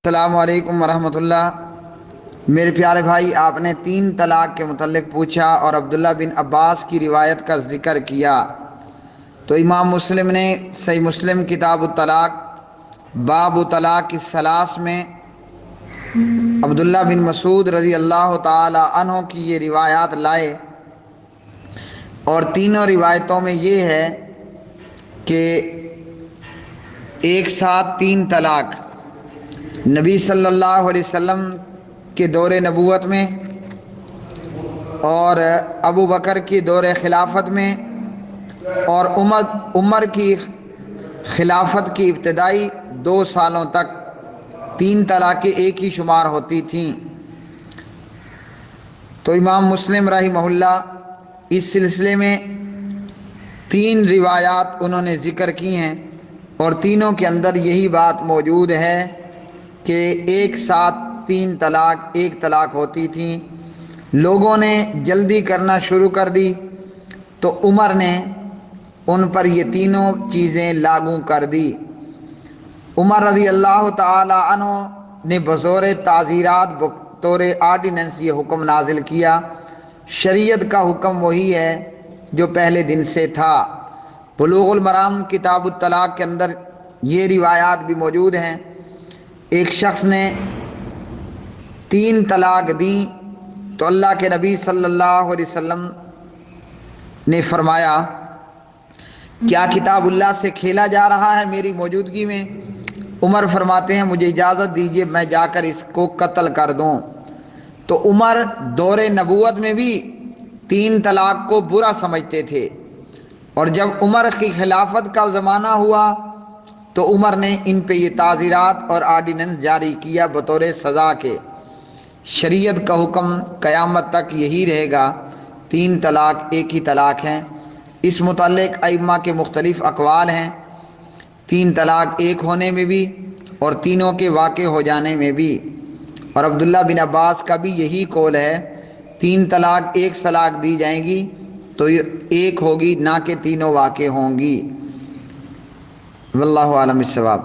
السلام علیکم ورحمۃ اللہ۔ میرے پیارے بھائی، آپ نے 3 طلاق کے متعلق پوچھا اور عبداللہ بن عباس کی روایت کا ذکر کیا، تو امام مسلم نے صحیح مسلم کتاب الطلاق باب طلاق الثلاث میں عبداللہ بن مسعود رضی اللہ تعالی عنہ کی یہ روایات لائے، اور تینوں روایتوں میں یہ ہے کہ ایک ساتھ 3 طلاق نبی صلی اللہ علیہ وسلم کے دور نبوت میں اور ابو بکر کی دور خلافت میں اور عمر کی خلافت کی ابتدائی 2 سالوں تک 3 طلاقیں ایک ہی شمار ہوتی تھیں۔ تو امام مسلم رحمہ اللہ اس سلسلے میں 3 روایات انہوں نے ذکر کی ہیں، اور تینوں کے اندر یہی بات موجود ہے کہ ایک ساتھ 3 طلاق ایک طلاق ہوتی تھیں۔ لوگوں نے جلدی کرنا شروع کر دی تو عمر نے ان پر یہ تینوں چیزیں لاگو کر دی۔ عمر رضی اللہ تعالی عنہ نے بطور تعزیرات بطور آرڈیننس یہ حکم نازل کیا۔ شریعت کا حکم وہی ہے جو پہلے دن سے تھا۔ بلوغ المرام کتاب الطلاق کے اندر یہ روایات بھی موجود ہیں۔ ایک شخص نے 3 طلاق دیں تو اللہ کے نبی صلی اللہ علیہ وسلم نے فرمایا، کیا کتاب اللہ سے کھیلا جا رہا ہے میری موجودگی میں؟ عمر فرماتے ہیں، مجھے اجازت دیجیے میں جا کر اس کو قتل کر دوں۔ تو عمر دور نبوت میں بھی 3 طلاق کو برا سمجھتے تھے، اور جب عمر کی خلافت کا زمانہ ہوا تو عمر نے ان پہ یہ تعزیرات اور آرڈیننس جاری کیا بطور سزا کے۔ شریعت کا حکم قیامت تک یہی رہے گا، 3 طلاق ایک ہی طلاق ہیں۔ اس متعلق ائمہ کے مختلف اقوال ہیں، 3 طلاق ایک ہونے میں بھی اور تینوں کے واقع ہو جانے میں بھی، اور عبداللہ بن عباس کا بھی یہی قول ہے، 3 طلاق ایک طلاق دی جائیں گی تو ایک ہوگی، نہ کہ تینوں واقع ہوں گی۔ واللہ عالم الصواب۔